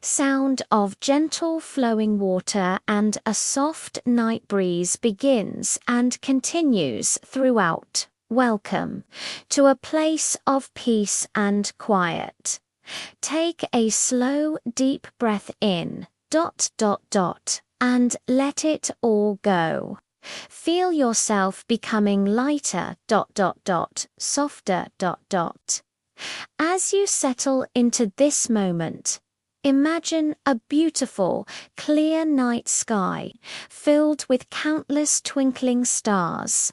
sound of gentle flowing water and a soft night breeze begins and continues throughout. Welcome to a place of peace and quiet. Take a slow, deep breath in, and let it all go. Feel yourself becoming lighter, softer, As you settle into this moment, imagine a beautiful, clear night sky filled with countless twinkling stars.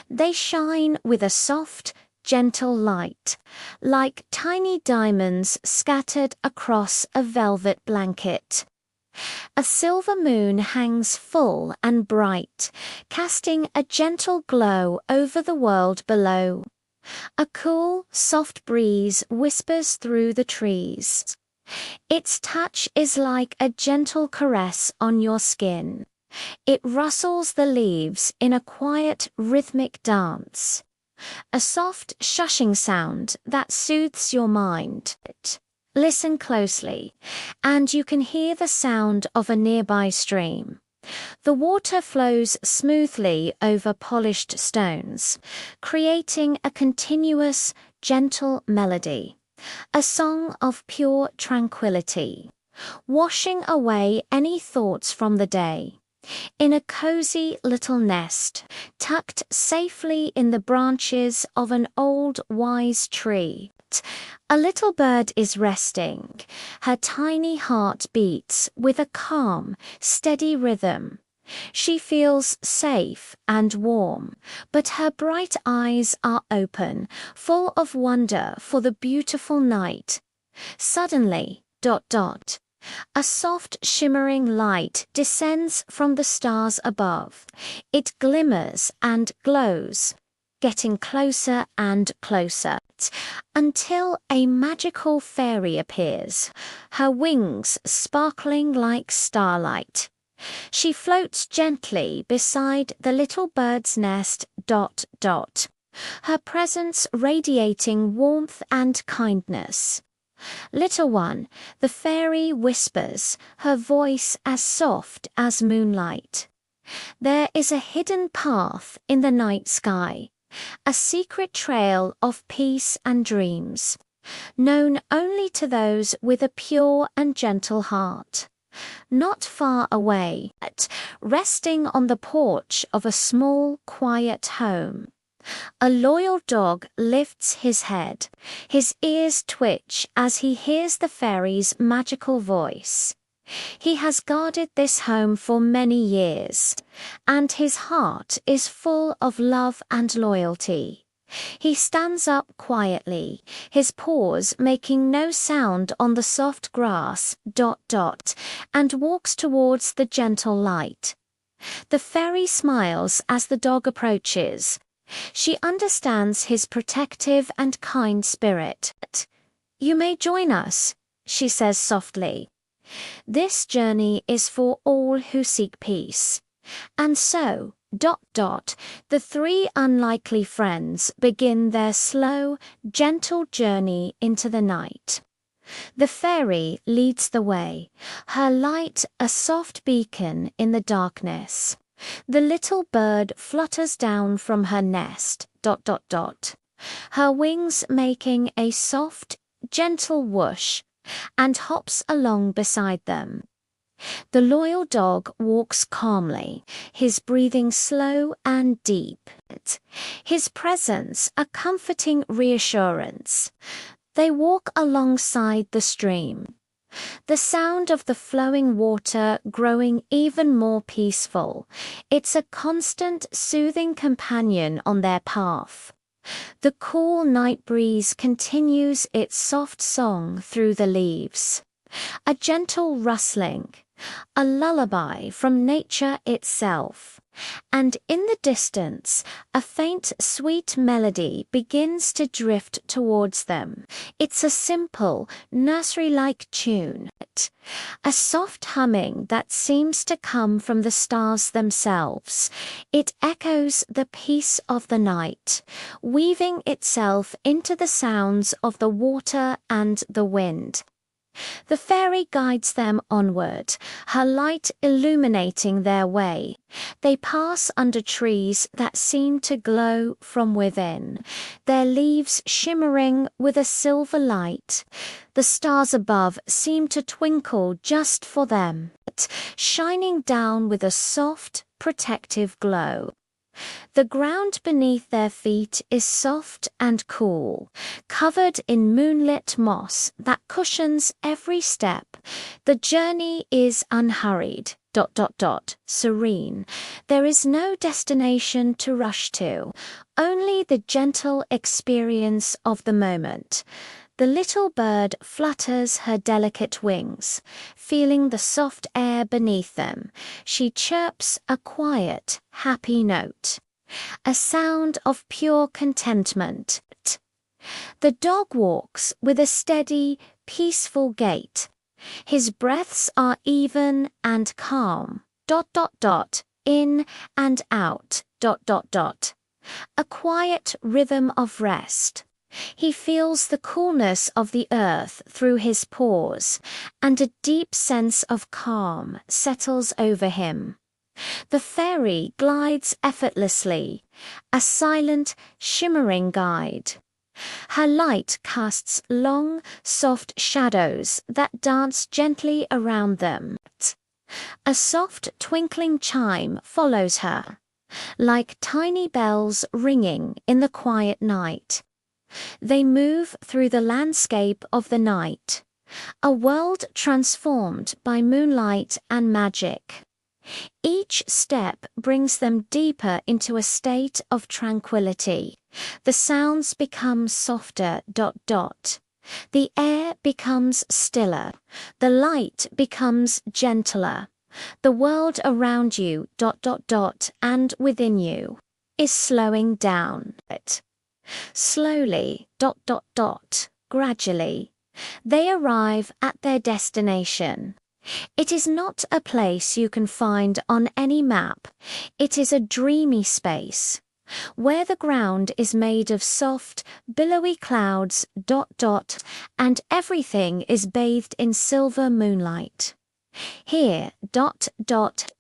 They shine with a soft, gentle light, like tiny diamonds scattered across a velvet blanket. A silver moon hangs full and bright, casting a gentle glow over the world below. A cool, soft breeze whispers through the trees. Its touch is like a gentle caress on your skin. It rustles the leaves in a quiet, rhythmic dance. A soft, shushing sound that soothes your mind. Listen closely, and you can hear the sound of a nearby stream. The water flows smoothly over polished stones, creating a continuous, gentle melody, a song of pure tranquility, washing away any thoughts from the day. In a cozy little nest, tucked safely in the branches of an old wise tree, a little bird is resting. Her tiny heart beats with a calm, steady rhythm. She feels safe and warm, but her bright eyes are open, full of wonder for the beautiful night. Suddenly, a soft shimmering light descends from the stars above. It glimmers and glows, getting closer and closer, until a magical fairy appears, her wings sparkling like starlight. She floats gently beside the little bird's nest, her presence radiating warmth and kindness. Little one, the fairy whispers, her voice as soft as moonlight. There is a hidden path in the night sky, a secret trail of peace and dreams, known only to those with a pure and gentle heart. Not far away, resting on the porch of a small, quiet home, a loyal dog lifts his head. His ears twitch as he hears the fairy's magical voice. He has guarded this home for many years, and his heart is full of love and loyalty. He stands up quietly, his paws making no sound on the soft grass, and walks towards the gentle light. The fairy smiles as the dog approaches. She understands his protective and kind spirit. "You may join us," she says softly. "This journey is for all who seek peace." And so, the three unlikely friends begin their slow, gentle journey into the night. The fairy leads the way, her light a soft beacon in the darkness. The little bird flutters down from her nest, her wings making a soft, gentle whoosh, and hops along beside them. The loyal dog walks calmly, his breathing slow and deep, his presence a comforting reassurance. They walk alongside the stream, the sound of the flowing water growing even more peaceful. It's a constant, soothing companion on their path. The cool night breeze continues its soft song through the leaves. A gentle rustling, a lullaby from nature itself. And in the distance, a faint, sweet melody begins to drift towards them. It's a simple, nursery-like tune, a soft humming that seems to come from the stars themselves. It echoes the peace of the night, weaving itself into the sounds of the water and the wind. The fairy guides them onward, her light illuminating their way. They pass under trees that seem to glow from within, their leaves shimmering with a silver light. The stars above seem to twinkle just for them, shining down with a soft, protective glow. The ground beneath their feet is soft and cool, covered in moonlit moss that cushions every step. The journey is unhurried, serene. There is no destination to rush to, only the gentle experience of the moment. The little bird flutters her delicate wings, feeling the soft air beneath them. She chirps a quiet, happy note, a sound of pure contentment. The dog walks with a steady, peaceful gait. His breaths are even and calm, in and out, a quiet rhythm of rest. He feels the coolness of the earth through his pores, and a deep sense of calm settles over him. The fairy glides effortlessly, a silent, shimmering guide. Her light casts long, soft shadows that dance gently around them. A soft, twinkling chime follows her, like tiny bells ringing in the quiet night. They move through the landscape of the night, a world transformed by moonlight and magic. Each step brings them deeper into a state of tranquility. The sounds become softer, The air becomes stiller. The light becomes gentler. The world around you, and within you, is slowing down. Slowly, gradually, they arrive at their destination. It is not a place you can find on any map. It is a dreamy space, where the ground is made of soft, billowy clouds, and everything is bathed in silver moonlight. Here,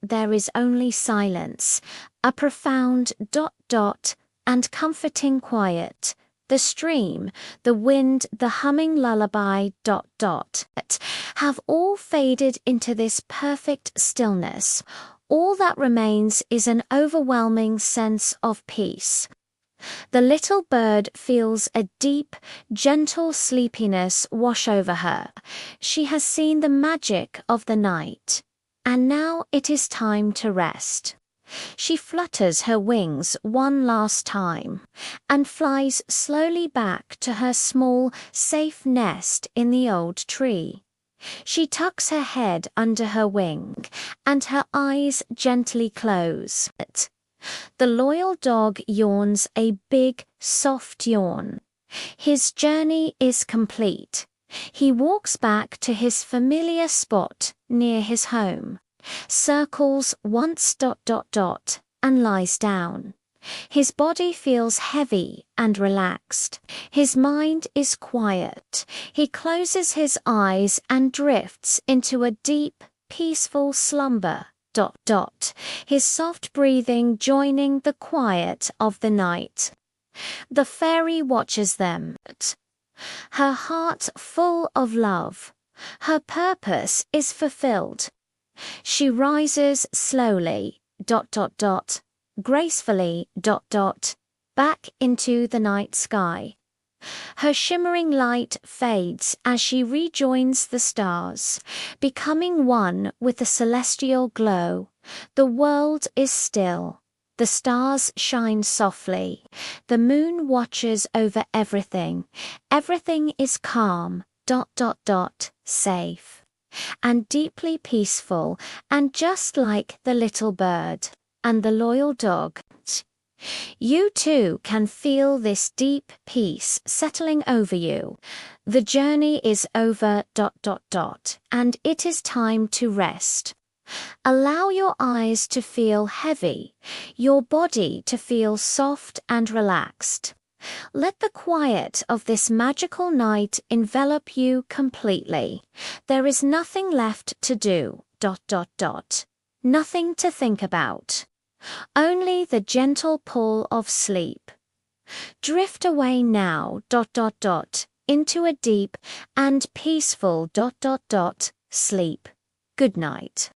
there is only silence, a profound and comforting quiet. The stream, the wind, the humming lullaby, have all faded into this perfect stillness. All that remains is an overwhelming sense of peace. The little bird feels a deep, gentle sleepiness wash over her. She has seen the magic of the night, and now it is time to rest. She flutters her wings one last time and flies slowly back to her small, safe nest in the old tree. She tucks her head under her wing and her eyes gently close. The loyal dog yawns a big, soft yawn. His journey is complete. He walks back to his familiar spot near his home, circles once and lies down. His body feels heavy and relaxed. His mind is quiet. He closes his eyes and drifts into a deep, peaceful slumber. His soft breathing joining the quiet of the night. The fairy watches them, her heart full of love. Her purpose is fulfilled. She rises slowly, gracefully, back into the night sky. Her shimmering light fades as she rejoins the stars, becoming one with the celestial glow. The world is still. The stars shine softly. The moon watches over everything. Everything is calm, safe, and deeply peaceful, and just like the little bird and the loyal dog. You too can feel this deep peace settling over you. The journey is over, and it is time to rest. Allow your eyes to feel heavy, your body to feel soft and relaxed. Let the quiet of this magical night envelop you completely. There is nothing left to do, ... Nothing to think about. Only the gentle pull of sleep. Drift away now, ... into a deep and peaceful ... sleep. Good night.